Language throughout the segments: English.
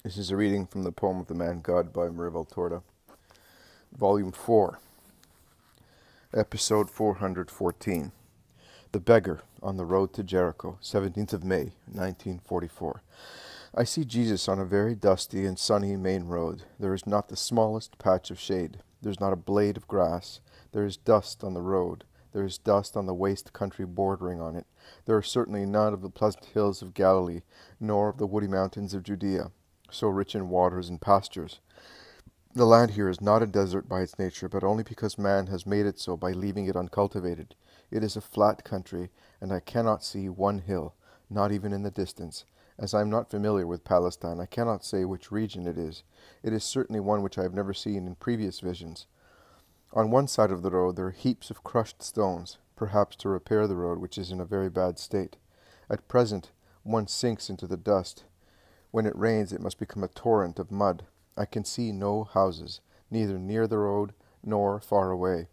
This is a reading from the poem of the Man God by Maria Valtorta, Volume 4, Episode 414. The Beggar on the Road to Jericho, 17th of May, 1944. I see Jesus on a very dusty and sunny main road. There is not the smallest patch of shade. There is not a blade of grass. There is dust on the road. There is dust on the waste country bordering on it. There are certainly none of the pleasant hills of Galilee, nor of the woody mountains of Judea, so rich in waters and pastures. The land here is not a desert by its nature, but only because man has made it so by leaving it uncultivated. It is a flat country, and I cannot see one hill, not even in the distance. As I am not familiar with Palestine, I cannot say which region it is. It is certainly one which I have never seen in previous visions. On one side of the road there are heaps of crushed stones, perhaps to repair the road, which is in a very bad state. At present one sinks into the dust. When it rains it must become a torrent of mud. I can see no houses, neither near the road nor far away.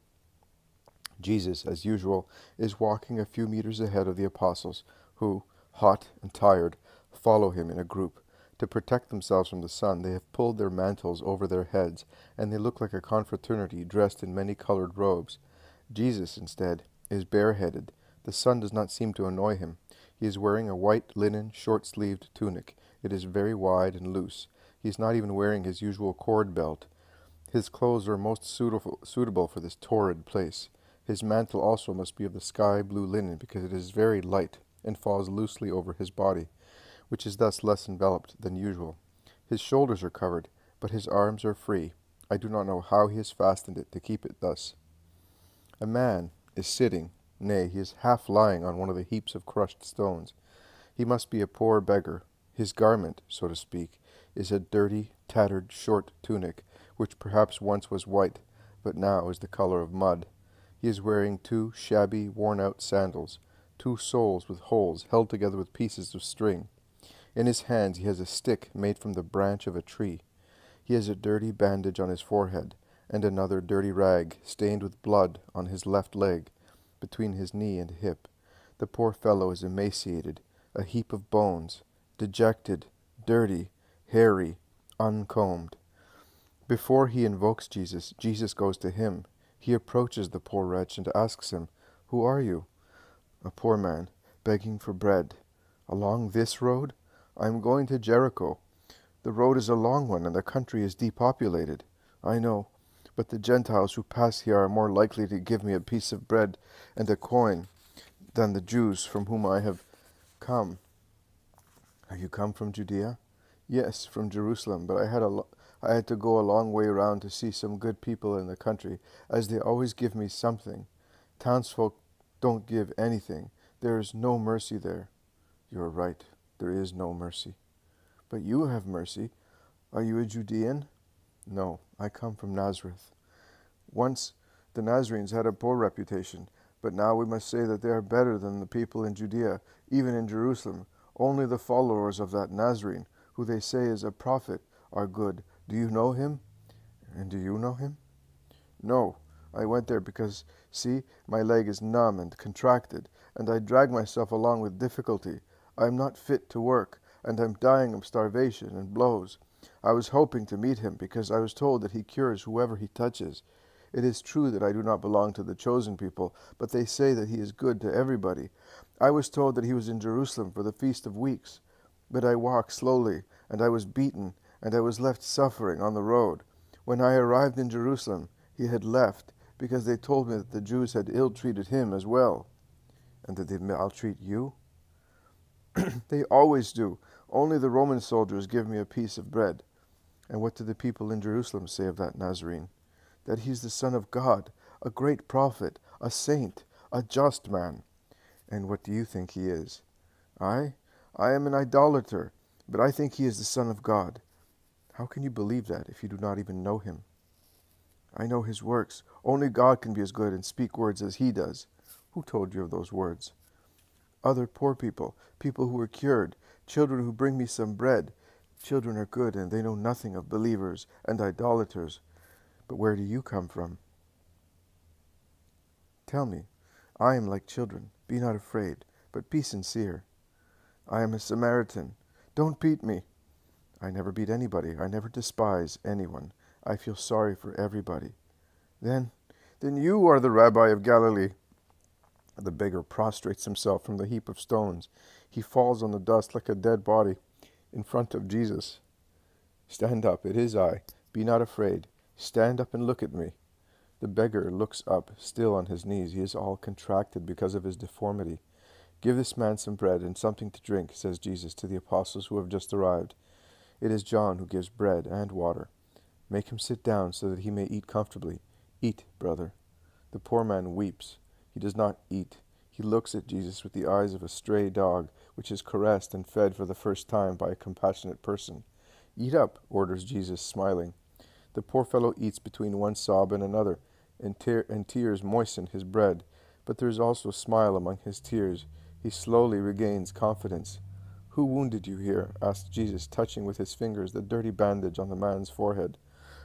Jesus, as usual, is walking a few meters ahead of the apostles, who, hot and tired, follow him in a group. To protect themselves from the sun, they have pulled their mantles over their heads, and they look like a confraternity dressed in many-colored robes. Jesus, instead, is bareheaded. The sun does not seem to annoy him. He is wearing a white linen, short-sleeved tunic. It is very wide and loose. He is not even wearing his usual cord belt. His clothes are most suitable for this torrid place. His mantle also must be of the sky-blue linen, because it is very light and falls loosely over his body, which is thus less enveloped than usual. His shoulders are covered, but his arms are free. I do not know how he has fastened it to keep it thus. A man is sitting, nay, he is half lying on one of the heaps of crushed stones. He must be a poor beggar. His garment, so to speak, is a dirty, tattered, short tunic, which perhaps once was white, but now is the color of mud. He is wearing 2 shabby, worn-out sandals, 2 soles with holes held together with pieces of string. In his hands he has a stick made from the branch of a tree. He has a dirty bandage on his forehead, and another dirty rag, stained with blood, on his left leg, between his knee and hip. The poor fellow is emaciated, a heap of bones, dejected, dirty, hairy, uncombed. Before he invokes Jesus, Jesus goes to him. He approaches the poor wretch and asks him, "Who are you?" "A poor man, begging for bread." "Along this road?" "I am going to Jericho." "The road is a long one, and the country is depopulated." "I know, but the Gentiles who pass here are more likely to give me a piece of bread and a coin than the Jews from whom I have come." "Have you come from Judea?" "Yes, from Jerusalem, but I had to go a long way round to see some good people in the country, as they always give me something. Townsfolk don't give anything. There is no mercy there." "You are right. There is no mercy." "But you have mercy. Are you a Judean?" "No, I come from Nazareth." "Once the Nazarenes had a poor reputation, but now we must say that they are better than the people in Judea, even in Jerusalem. Only the followers of that Nazarene, who they say is a prophet, are good. Do you know him?" "And do you know him?" "No. I went there because, see, my leg is numb and contracted, and I drag myself along with difficulty. I am not fit to work, and I am dying of starvation and blows. I was hoping to meet him, because I was told that he cures whoever he touches. It is true that I do not belong to the chosen people, but they say that he is good to everybody. I was told that he was in Jerusalem for the Feast of Weeks, but I walked slowly, and I was beaten, and I was left suffering on the road. When I arrived in Jerusalem, he had left, because they told me that the Jews had ill-treated him as well." "And did they maltreat you?" "They always do. Only the Roman soldiers give me a piece of bread." "And what do the people in Jerusalem say of that Nazarene?" "That he is the Son of God, a great prophet, a saint, a just man." "And what do you think he is?" "I am an idolater, but I think he is the Son of God." "How can you believe that if you do not even know him?" "I know his works. Only God can be as good and speak words as he does." "Who told you of those words?" "Other poor people, people who were cured, children who bring me some bread. Children are good, and they know nothing of believers and idolaters." "But where do you come from?" "Tell me. I am like children. Be not afraid, but be sincere." "I am a Samaritan." "Don't beat me." I never beat anybody. I never despise anyone. I feel sorry for everybody. Then you are the Rabbi of Galilee. The beggar prostrates himself from the heap of stones. He falls on the dust like a dead body in front of Jesus. Stand up, it is I. Be not afraid. Stand up and look at me. The beggar looks up, still on his knees. He is all contracted because of his deformity. Give this man some bread and something to drink, says Jesus to the apostles who have just arrived. It is John who gives bread and water. Make him sit down so that he may eat comfortably. Eat, brother. The poor man weeps. He does not eat. He looks at Jesus with the eyes of a stray dog, which is caressed and fed for the first time by a compassionate person. Eat up, orders Jesus, smiling. The poor fellow eats between one sob and another, and tears moisten his bread. But there is also a smile among his tears. He slowly regains confidence. Who wounded you here? Asked Jesus, touching with his fingers the dirty bandage on the man's forehead.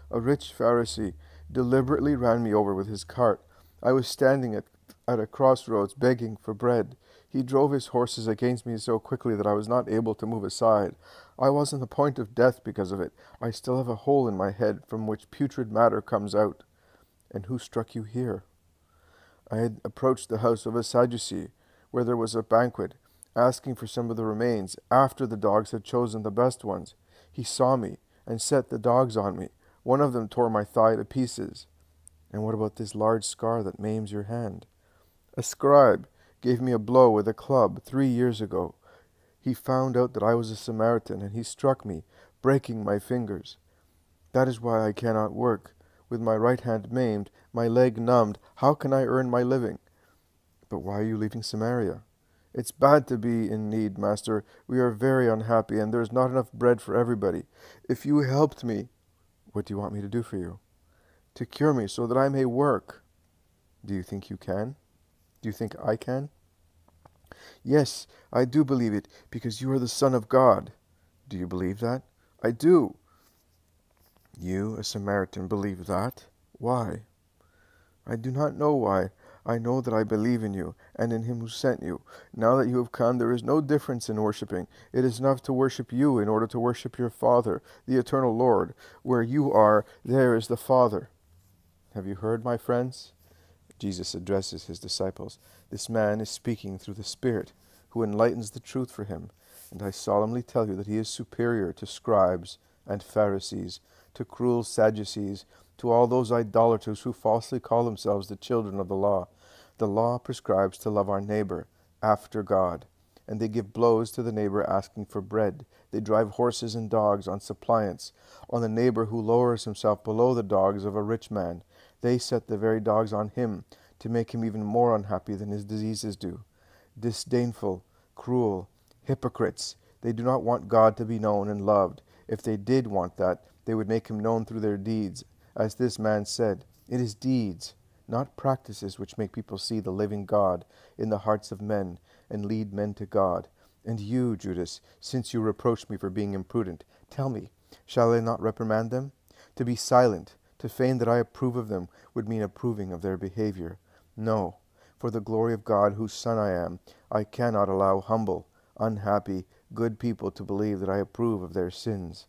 A rich Pharisee deliberately ran me over with his cart. I was standing at a crossroads begging for bread. He drove his horses against me so quickly that I was not able to move aside. I was on the point of death because of it. I still have a hole in my head from which putrid matter comes out. And who struck you here? I had approached the house of a Sadducee, where there was a banquet, asking for some of the remains, after the dogs had chosen the best ones. He saw me, and set the dogs on me. One of them tore my thigh to pieces. And what about this large scar that maims your hand? A scribe gave me a blow with a club 3 years ago. He found out that I was a Samaritan, and he struck me, breaking my fingers. That is why I cannot work. With my right hand maimed, my leg numbed, how can I earn my living? But why are you leaving Samaria? It's bad to be in need, Master. We are very unhappy, and there is not enough bread for everybody. If you helped me... What do you want me to do for you? To cure me so that I may work. Do you think you can? Do you think I can? Yes, I do believe it, because you are the Son of God. Do you believe that? I do. You, a Samaritan, believe that? Why? I do not know why. I know that I believe in you, and in him who sent you. Now that you have come, there is no difference in worshipping. It is enough to worship you in order to worship your Father, the eternal Lord. Where you are, there is the Father. Have you heard, my friends? Jesus addresses his disciples. This man is speaking through the Spirit, who enlightens the truth for him. And I solemnly tell you that he is superior to scribes and Pharisees, to cruel Sadducees, to all those idolaters who falsely call themselves the children of the law. The law prescribes to love our neighbor after God, and they give blows to the neighbor asking for bread. They drive horses and dogs on suppliance, on the neighbor who lowers himself below the dogs of a rich man. They set the very dogs on him to make him even more unhappy than his diseases do. Disdainful, cruel, hypocrites, they do not want God to be known and loved. If they did want that, they would make him known through their deeds. As this man said, it is deeds, not practices, which make people see the living God in the hearts of men and lead men to God. And you, Judas, since you reproach me for being imprudent, tell me, shall I not reprimand them? To be silent, to feign that I approve of them, would mean approving of their behavior. No, for the glory of God, whose son I am, I cannot allow humble, unhappy, good people to believe that I approve of their sins.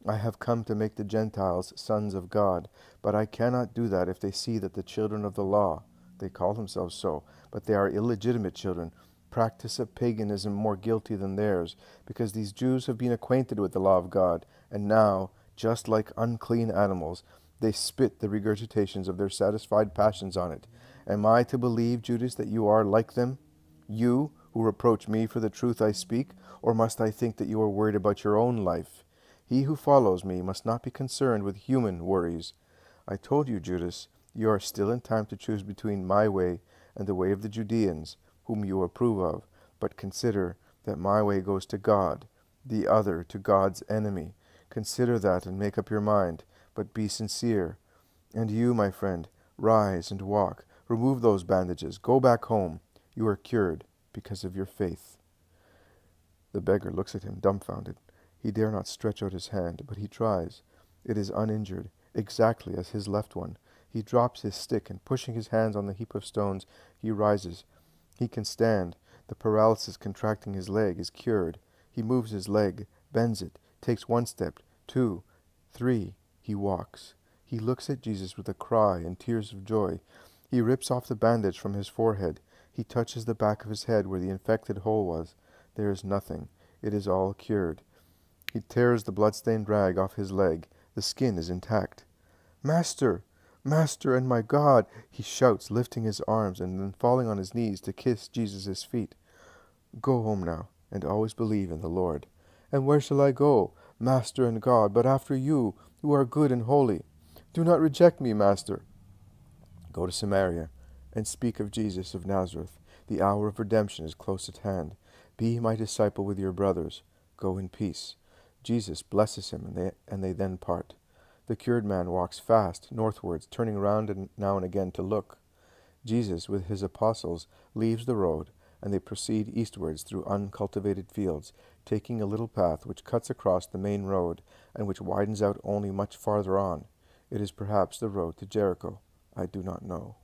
I have come to make the Gentiles sons of God, but I cannot do that if they see that the children of the law, they call themselves so, but they are illegitimate children, practice a paganism more guilty than theirs, because these Jews have been acquainted with the law of God, and now, just like unclean animals, they spit the regurgitations of their satisfied passions on it. Am I to believe, Judas, that you are like them? You, who reproach me for the truth I speak, or must I think that you are worried about your own life? He who follows me must not be concerned with human worries. I told you, Judas, you are still in time to choose between my way and the way of the Judeans, whom you approve of, but consider that my way goes to God, the other to God's enemy. Consider that and make up your mind, but be sincere. And you, my friend, rise and walk. Remove those bandages. Go back home. You are cured because of your faith. The beggar looks at him, dumbfounded. He dare not stretch out his hand, but he tries. It is uninjured, exactly as his left one. He drops his stick, and pushing his hands on the heap of stones, he rises. He can stand. The paralysis contracting his leg is cured. He moves his leg, bends it, takes 1 step, 2, 3. He walks. He looks at Jesus with a cry and tears of joy. He rips off the bandage from his forehead. He touches the back of his head where the infected hole was. There is nothing. It is all cured. He tears the blood-stained rag off his leg. The skin is intact. "Master! Master and my God!" he shouts, lifting his arms and then falling on his knees to kiss Jesus' feet. "Go home now, and always believe in the Lord." "And where shall I go, Master and God, but after you, who are good and holy? Do not reject me, Master." "Go to Samaria, and speak of Jesus of Nazareth. The hour of redemption is close at hand. Be my disciple with your brothers. Go in peace." Jesus blesses him, and they then part. The cured man walks fast northwards, turning round now and again to look. Jesus, with his apostles, leaves the road, and they proceed eastwards through uncultivated fields, taking a little path which cuts across the main road, and which widens out only much farther on. It is perhaps the road to Jericho. I do not know.